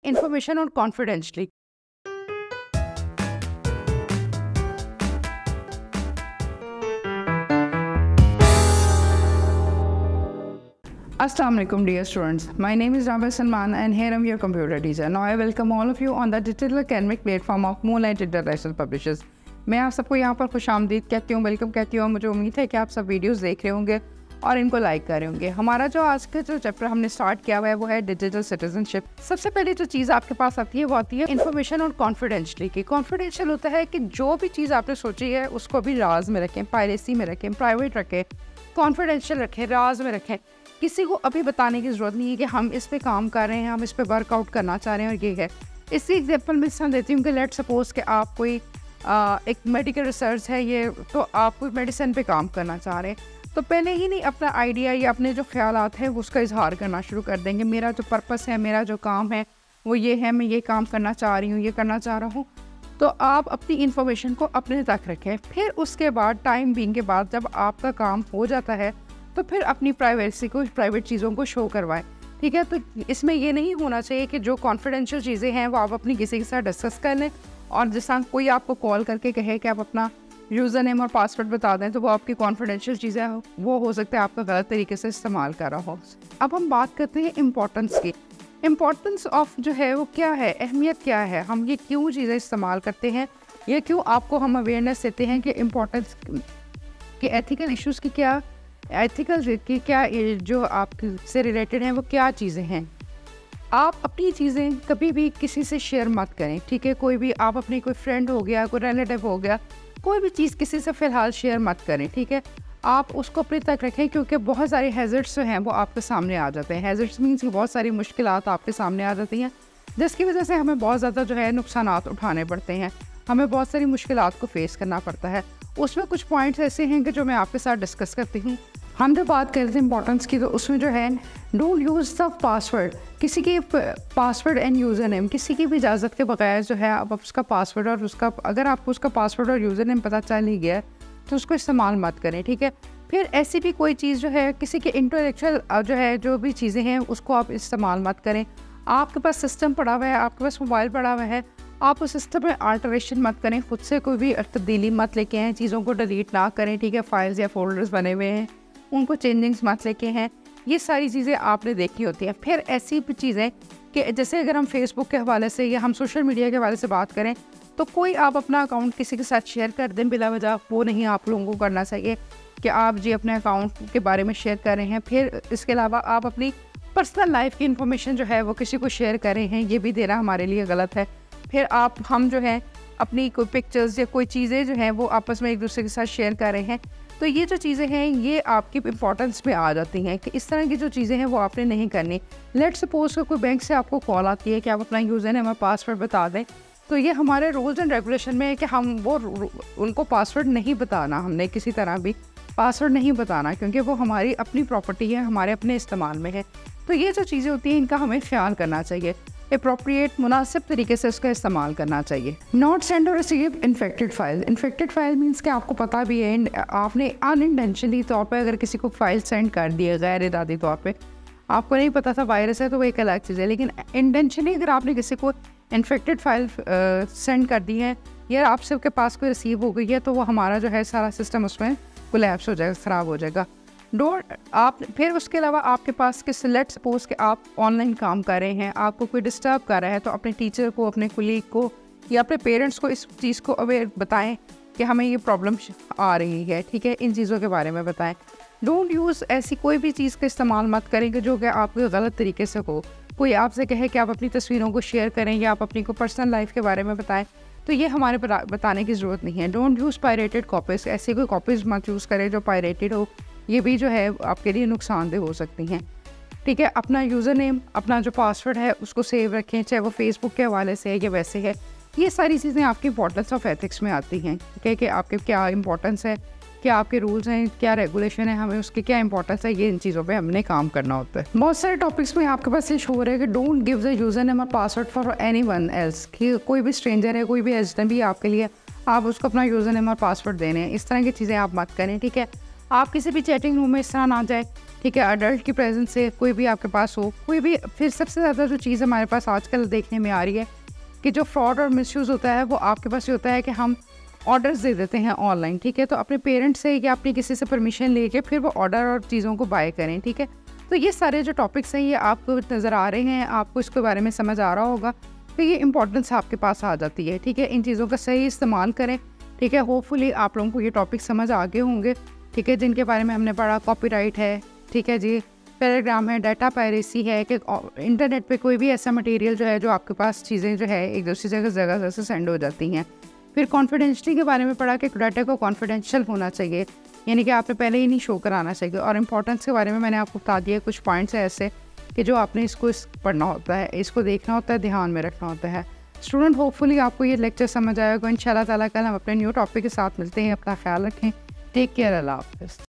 information on confidentially. Assalamu alaikum dear students. My name is Rabia Salman and here I'm your computer teacher. Now I welcome all of you on the digital academic platform of Moonlight International Publishers. मैं आप सबको यहाँ पर खुशामदीद कहती हूँ, welcome कहती हूँ। मुझे उम्मीद है कि आप सब वीडियोस देख रहे होंगे और इनको लाइक कर रहे होंगे। हमारा जो आज का जो चैप्टर हमने स्टार्ट किया हुआ है वो है डिजिटल सिटीजनशिप। सबसे पहले जो चीज़ आपके पास आती है वो आती है इन्फॉर्मेशन और कॉन्फिडेंशियली की। कॉन्फिडेंशियल होता है कि जो भी चीज़ आपने सोची है उसको भी राज में रखें, प्राइवेसी में रखें, प्राइवेट रखें, कॉन्फिडेंशियल रखें, राज में रखें। किसी को अभी बताने की ज़रूरत नहीं है कि हम इस पे काम कर रहे हैं, हम इस पे वर्कआउट करना चाह रहे हैं और ये है। इसकी एग्जांपल मैं इस तरह देती हूँ कि लेट सपोज कि आप कोई एक मेडिकल रिसर्च है ये, तो आप कोई मेडिसिन पे काम करना चाह रहे हैं, तो पहले ही नहीं अपना आइडिया या अपने जो ख्यालात हैं उसका इजहार करना शुरू कर देंगे। मेरा जो पर्पस है, मेरा जो काम है वो ये है, मैं ये काम करना चाह रही हूँ, ये करना चाह रहा हूँ। तो आप अपनी इन्फॉर्मेशन को अपने तक रखें। फिर उसके बाद टाइम बीइंग के बाद जब आपका काम हो जाता है तो फिर अपनी प्राइवेसी को, प्राइवेट चीज़ों को शो करवाएं। ठीक है, तो इसमें ये नहीं होना चाहिए कि जो कॉन्फिडेंशियल चीज़ें हैं वो आप अपनी किसी के साथ डिस्कस कर लें और जिस तरह कोई आपको कॉल करके कहे कि आप अपना यूज़र नेम और पासवर्ड बता दें तो वो आपकी कॉन्फिडेंशियल चीज़ें वो हो सकता है आपका गलत तरीके से इस्तेमाल कर रहा हो। अब हम बात करते हैं इम्पोर्टेंस की। इम्पोर्टेंस ऑफ जो है वो क्या है, अहमियत क्या है, हम ये क्यों चीज़ें इस्तेमाल करते हैं, ये क्यों आपको हम अवेयरनेस देते हैं कि इम्पोर्टेंस के एथिकल इश्यूज़ की क्या, एथिकल की क्या जो आपसे रिलेटेड हैं वो क्या चीज़ें हैं। आप अपनी चीज़ें कभी भी किसी से शेयर मत करें। ठीक है, कोई भी आप अपनी कोई फ्रेंड हो गया, कोई रिलेटिव हो गया, कोई भी चीज़ किसी से फ़िलहाल शेयर मत करें। ठीक है, आप उसको अपने तक रखें क्योंकि बहुत सारे हैज़र्ड्स जो हैं वो आपके सामने आ जाते हैं। हैज़र्ड्स मीन्स कि बहुत सारी मुश्किलात आपके सामने आ जाती हैं जिसकी वजह से हमें बहुत ज़्यादा जो है नुकसानात उठाने पड़ते हैं, हमें बहुत सारी मुश्किलात को फेस करना पड़ता है। उसमें कुछ पॉइंट्स ऐसे हैं कि जो मैं आपके साथ डिस्कस करती हूँ। हम जब बात करते हैं इंपॉर्टेंस की तो उसमें जो है डोंट यूज़ द पासवर्ड, किसी के पासवर्ड एंड यूज़र नेम, किसी की भी इजाज़त के बगैर जो है आप उसका पासवर्ड और उसका, अगर आपको उसका पासवर्ड और यूज़र नेम पता चल ही गया तो उसको इस्तेमाल मत करें। ठीक है, फिर ऐसी भी कोई चीज़ जो है किसी के इंटेलेक्चुअल जो है जो भी चीज़ें हैं उसको आप इस्तेमाल मत करें। आपके पास सिस्टम पड़ा हुआ है, आपके पास मोबाइल पड़ा हुआ है, आप उस सिस्टम में अल्टरेशन मत करें, खुद से कोई भी तब्दीली मत लेके आएँ, चीज़ों को डिलीट ना करें। ठीक है, फाइल्स या फोल्डर्स बने हुए हैं उनको चेंजिंग्स मत लेके हैं, ये सारी चीज़ें आपने देखी होती हैं। फिर ऐसी भी चीज़ें कि जैसे अगर हम फेसबुक के हवाले से या हम सोशल मीडिया के हवाले से बात करें तो कोई आप अपना अकाउंट किसी के साथ शेयर कर दें बिला वजह, वो नहीं आप लोगों को करना चाहिए कि आप जी अपने अकाउंट के बारे में शेयर कर रहे हैं। फिर इसके अलावा आप अपनी पर्सनल लाइफ की इंफॉर्मेशन जो है वो किसी को शेयर कर रहे हैं, ये भी देना हमारे लिए गलत है। फिर हम जो है अपनी कोई पिक्चर्स या कोई चीज़ें जो हैं वो आपस में एक दूसरे के साथ शेयर कर रहे हैं, तो ये जो चीज़ें हैं ये आपकी इंपॉर्टेंस में आ जाती हैं कि इस तरह की जो चीज़ें हैं वो आपने नहीं करनी। लेट सपोज कि कोई बैंक से आपको कॉल आती है कि आप अपना यूज़र नेम और पासवर्ड बता दें, तो ये हमारे रूल्स एंड रेगुलेशन में है कि हम उनको पासवर्ड नहीं बताना, हमने किसी तरह भी पासवर्ड नहीं बताना क्योंकि वो हमारी अपनी प्रॉपर्टी है, हमारे अपने इस्तेमाल में है। तो ये जो चीज़ें होती हैं इनका हमें ख्याल करना चाहिए, अप्रोप्रिएट मुनासिब तरीके से उसका इस्तेमाल करना चाहिए। नॉट सेंड और receive infected file. Infected file means कि आपको पता भी है आपने अनइंटेंशनली तौर पे अगर किसी को फाइल सेंड कर दी है, गैर इरादी तौर पे आपको नहीं पता था वायरस है तो वो एक अलग चीज़ है, लेकिन इंटेंशनली अगर आपने किसी को इन्फेक्टेड फाइल सेंड कर दी है या आपसे के पास कोई रिसीव हो गई है तो वो हमारा जो है सारा सिस्टम उसमें कोलैप्स हो जाएगा, ख़राब हो जाएगा। डोंट आप फिर उसके अलावा आपके पास कि लेट सपोज कि आप ऑनलाइन काम कर रहे हैं, आपको कोई डिस्टर्ब कर रहा है तो अपने टीचर को, अपने कुलीग को या अपने पेरेंट्स को इस चीज़ को अवेयर बताएं कि हमें ये प्रॉब्लम आ रही है। ठीक है, इन चीज़ों के बारे में बताएं। डोंट यूज़ ऐसी कोई भी चीज़ का इस्तेमाल मत करें कि जो कि आपको गलत तरीके से हो। कोई आपसे कहे कि आप अपनी तस्वीरों को शेयर करें या आप अपनी को पर्सनल लाइफ के बारे में बताएं, तो ये हमारे बताने की ज़रूरत नहीं है। डोंट यूज़ पायरेटेड कॉपीज़, ऐसी कोई कॉपीज़ मत यूज़ करें जो पायरेटेड हो, ये भी जो है आपके लिए नुकसानदेह हो सकती हैं। ठीक है, अपना यूज़र नेम, अपना जो पासवर्ड है उसको सेव रखें, चाहे वो फेसबुक के हवाले से है या वैसे है। ये सारी चीज़ें आपकी इंपॉर्टेंस ऑफ एथिक्स में आती हैं। ठीक है, कि आपके क्या इंपॉर्टेंस है, क्या आपके रूल्स हैं, क्या रेगुलेशन है, हमें उसकी क्या इंपॉर्टेंस है, ये इन चीज़ों पे हमने काम करना होता है। बहुत सारे टॉपिक्स में आपके पास ये शो है कि don't give the user name और पासवर्ड फॉर एनीवन एल्स, कि कोई भी स्ट्रेंजर है, कोई भी अजनबी आपके लिए, आप उसको अपना यूज़र नेम और पासवर्ड देने हैं, इस तरह की चीज़ें आप मत करें। ठीक है, आप किसी भी चैटिंग रूम में इस तरह ना जाए। ठीक है, अडल्ट की प्रेजेंस से कोई भी आपके पास हो, कोई भी। फिर सबसे ज़्यादा जो चीज़ हमारे पास आजकल देखने में आ रही है कि जो फ्रॉड और मिसयूज़ होता है वो आपके पास ये होता है कि हम ऑर्डर्स दे देते हैं ऑनलाइन, ठीक है। तो अपने पेरेंट्स से या अपनी किसी से परमिशन लेके फिर वो ऑर्डर और चीज़ों को बाय करें, ठीक है। तो ये सारे जो टॉपिक्स हैं ये आपको नज़र आ रहे हैं, आपको इसके बारे में समझ आ रहा होगा, तो ये इंपॉर्टेंस आपके पास आ जाती है, ठीक है। इन चीज़ों का सही इस्तेमाल करें, ठीक है। होपफुली आप लोगों को ये टॉपिक समझ आ गए होंगे, ठीक है, जिनके बारे में हमने पढ़ा। कॉपीराइट है, ठीक है जी, टेलीग्राम है, डाटा पायरेसी है कि इंटरनेट पे कोई भी ऐसा मटेरियल जो है जो आपके पास चीज़ें जो है एक दूसरी जगह से सेंड हो जाती हैं। फिर कॉन्फिडेंशियलिटी के बारे में पढ़ा कि डाटा को कॉन्फिडेंशियल होना चाहिए, यानी कि आपने पहले ही नहीं शो कराना चाहिए। और इम्पोर्टेंस के बारे में मैंने आपको बता दिया, कुछ पॉइंट्स हैं ऐसे कि जो आपने इसको पढ़ना होता है, इसको देखना होता है, ध्यान में रखना होता है। स्टूडेंट, होपफुली आपको ये लेक्चर समझ आएगा। इंशाल्लाह ताला कल हम अपने न्यू टॉपिक के साथ मिलते हैं। अपना ख्याल रखें। Take care. अल्लाह हाफ़िज़।